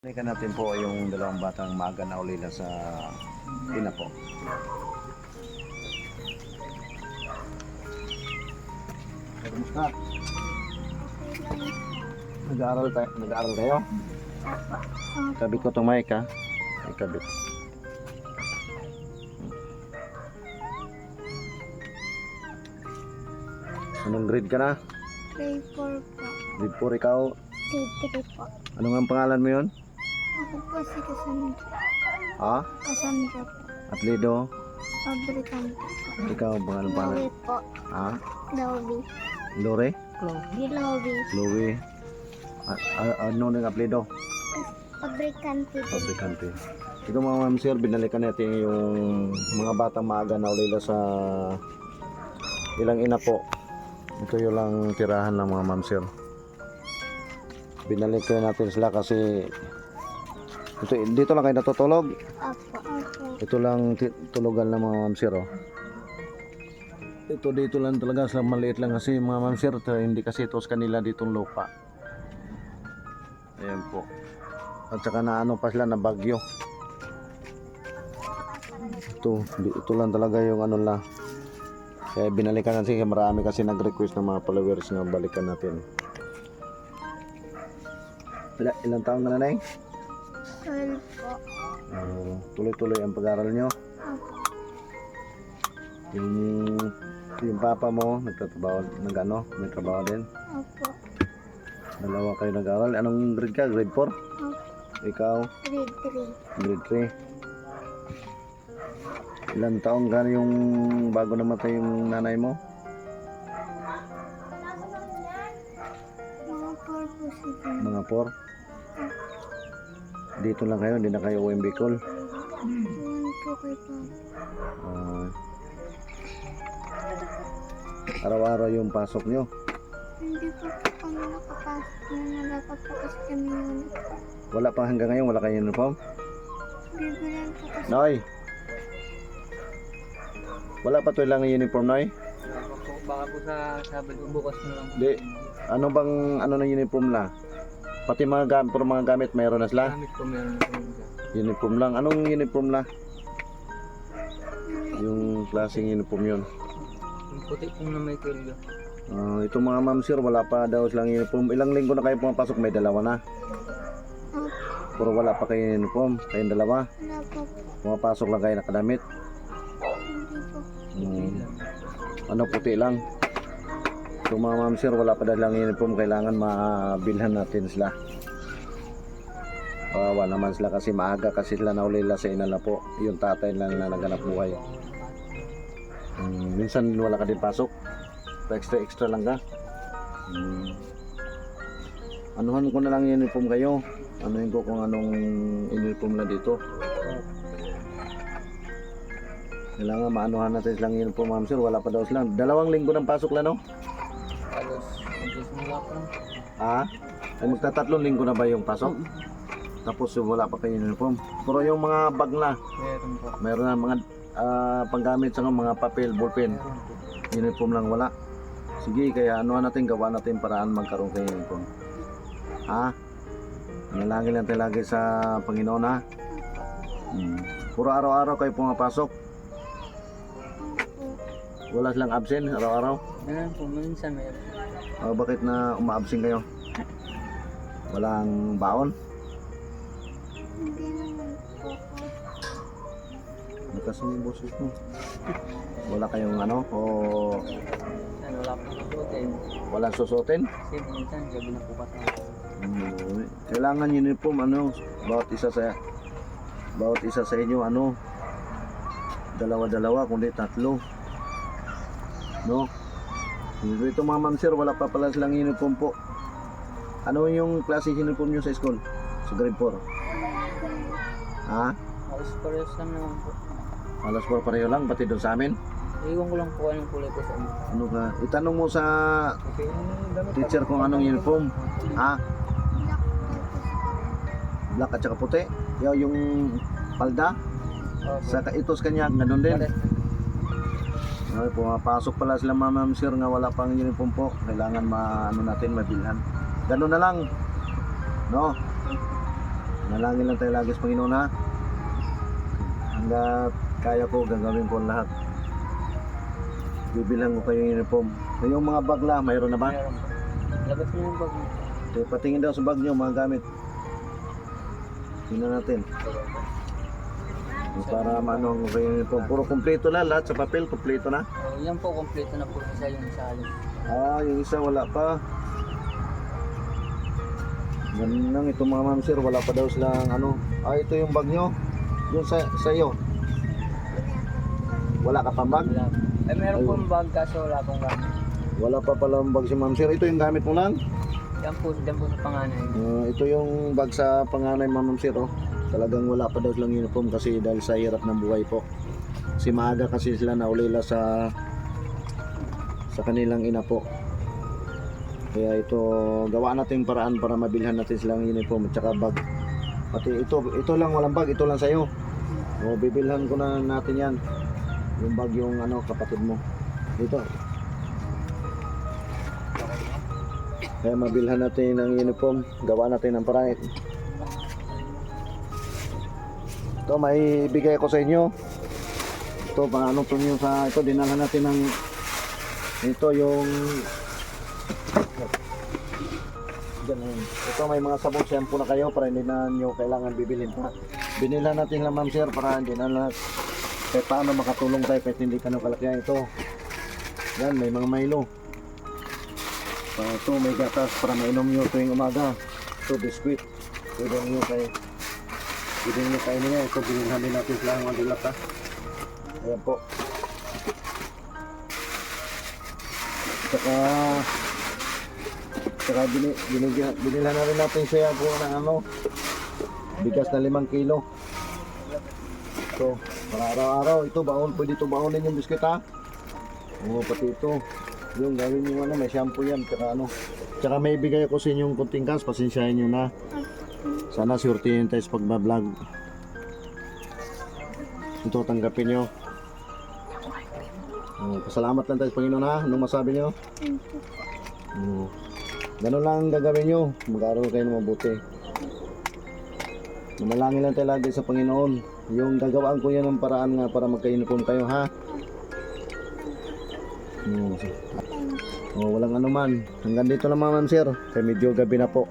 Balikan natin po yung dalawang batang maaga na ulila sa ina po. Kamusta? Nag-aaral kayo? Kabit ko itong mic ha. Ay, kabit. Anong grade ka na? Grade 4 po. Grade 4 ikaw? Grade 3 po. Ano nga ang pangalan mo yun? Ako po si Cassandra. Ha? Cassandra po. Apelido? Fabricante po. Ikaw ang pangalan Chloe po. Ha? Chloe. Lore? Chloe. Chloe? Ano ng apelido? Fabricante po. Fabrikante. Ito mga ma'am sir, binalikan natin yung mga batang maaga na ulila sa ilang ina po. Ito yung lang tirahan ng mga ma'am sir. Binalikan natin sila kasi dito lang kayo natutulog. Apo. Ito lang tulugan ng mga ma'am sir. Oh. Ito dito lang talaga sa maliit lang kasi mga ma'am sir, hindi kasi ito sa kanila ditong lupa. Ayan po. At saka na ano pa sila na bagyo. Ito lang talaga yung ano lang. Kaya binalikan kasi marami kasi nag-request ng mga followers na balikan natin. Ilang taon ka na Nay? 12 po. Tuloy-tuloy ang pag-aaral nyo. Apo. Yung papa mo nagtatrabaho, may trabaho din. Opo. Dalawa kayo nag-aaral. Anong grade ka? Grade 4? Opo. Ikaw? Grade 3. Grade 3. Ilang taon ka yung bago namatay yung nanay mo? Mga 4 po siguro. Mga 4? Dito lang kayo, hindi na kayo uwi Bicol. Doon po kay Papa. Araw-araw yung pasok nyo. Hindi po kami nakapasok na wala pa po kasi kami yun. Wala pa hanggang ngayon, wala kayong uniform? Bibilan po kasi. Noy! Wala pa to lang yung uniform, Noy? Baka po sa Sabado bukas na lang. Di. Ano bang ano na uniform na? Pati mga gamit mayroon na sila? Gamit po meron na po isa. Uniform lang. Anong uniform na? Yung klaseng uniform yun. Yung puti pong na may kwelyo. Itong mga ma'am sir, wala pa daw silang uniform. Ilang linggo na kayo pumapasok? May dalawa na. Opo. Pero wala pa kayo uniform. Kayong dalawa. Wala pa po. Pumapasok lang kayo nakadamit. Hindi po. Puti lang. Ano, puti lang. So mga ma'am sir, wala pa dalang uniform. Kailangan mabilhan natin sila. Kawawa naman sila kasi maaga kasi sila naulila sa inala po. Yung tatay lang na naganap buhay. Minsan wala ka din pasok. Extra lang ka. Anuhan ko na lang yung uniform kayo. Anuhin ko kung anong uniform na dito. Kailangan maanuhan natin silang uniform ma'am sir. Wala pa daw silang. 2 linggo ng pasok lang no? Halos magsisimula po lang. Ay magta-3 linggo na ba yung pasok? Tapos wala pa kayo uniform. Pero yung mga bag na, Meron po. mayroon na mga panggamit sa mga papel, ballpen. Meron po. Uniform lang wala. Sige, kaya ano natin, gawa natin paraan magkaroon kayo uniform. Manalangin lang tayo lagi sa Panginoon ha. Puro araw-araw kayo pumapasok. Opo. Wala silang absent araw-araw. Meron po. Minsan meron. Bakit na uma-absent kayo? Walang baon? Hindi naman po. Bukas yung boses mo. Wala kayong ano? O Minsan wala po susutin. walang susutin? Kasi minsan gabi na po kasi. Kailangan uniform ano, bawat isa sa inyo ano, dalawa kundi 3, no? Ito mga ma'am sir, wala pa pala silang uniform po. Ano yung klase uniform nyo sa school? Sa grade 4? Halos parehas lang naman po. Alas 4 pareho lang, pati doon sa amin. Iwan ko lang po anong kulay po sa inyo. Ano ka? Itanong mo sa Okay, damit teacher kung anong uniform. Black at saka puti. Yung palda. Sa itos kanya, ganun din. Ay, pumapasok pala sila ma'am sir nga wala pang uniform po. Kailangan natin mabilhan. Ganun na lang. No? Nalangin lang tayo lagi sa Panginoon ha. Hanggat kaya ko, gagawin ko ang lahat. Bibilang ko kayo yung uniform. Yung mga bag la, mayroon na ba? Meron po. Labas niyo yung bag mo. Patingin daw sa bag nyo, mga gamit. Tingnan natin. Para maano ko yung uniform. Puro kompleto na, lahat sa papel, kompleto na. Yan po, kompleto na po isa yung sa alin. Yung isa wala pa. Ganun lang ito mga ma'am sir, wala pa daw silang ano. Ito yung bag nyo. Yung sa iyo. Wala ka pang bag? Wala. Meron Ayun. pong bag kaso wala pong gamit. Wala pa palang bag si ma'am sir. Ito yung gamit mo lang. Yan po sa panganay. Ito yung bag sa panganay ma'am sir. Oh. Talagang wala pa daw silang uniform kasi dahil sa hirap ng buhay po. Si maaga kasi sila naulila sa kanilang ina po. Kaya ito, gawa natin yung paraan para mabilhan natin silang uniform at saka bag. Pati ito lang walang bag, ito lang sa'yo. Bibilhan ko na natin yan. Yung bag yung ano, kapatid mo. Dito. Kaya mabilhan natin ng uniform, gawa natin ng paraan. Ito, may ibigay ko sa inyo. Ito, paano to nyo sa ito, dinala natin ng ito yung ganun. Ito may mga sabong shampoo na kayo para hindi na nyo kailangan bibilhin pa. Binila natin lang ma'am sir para hindi na lang kahit paano makatulong tayo kahit hindi ka na kalakihan. Ito yan, may mga Milo. Ito may gatas para mainom nyo tuwing umaga. Ito biskuit, pwede nyo kainin niya. Ito binilhan din natin sila ng mandilat ha. Ayan po. Saka binilhan na rin natin siya po ng ano, bigas na 5 kilo. So, para araw-araw, ito baon, pwede ito baonin yung biskuit ha. Pati ito, yung gawin yung ano, may shampoo yan, saka ano. Saka may bigay ako sa inyong kunting cash, pasensyahin nyo na. Sana surtihin tayo sa pagbablog. Ito, tanggapin nyo. Pasalamat lang tayo sa Panginoon ha. Anong masabi nyo? Ganun lang ang gagawin nyo. Mag-aaral kayo na mabuti. Manalangin lang tayo lagi sa Panginoon. Yung gagawaan ko yan ng paraan nga para magka-uniform kayo ha. Walang anuman. Hanggang dito lang ma'am sir. Kaya medyo gabi na po.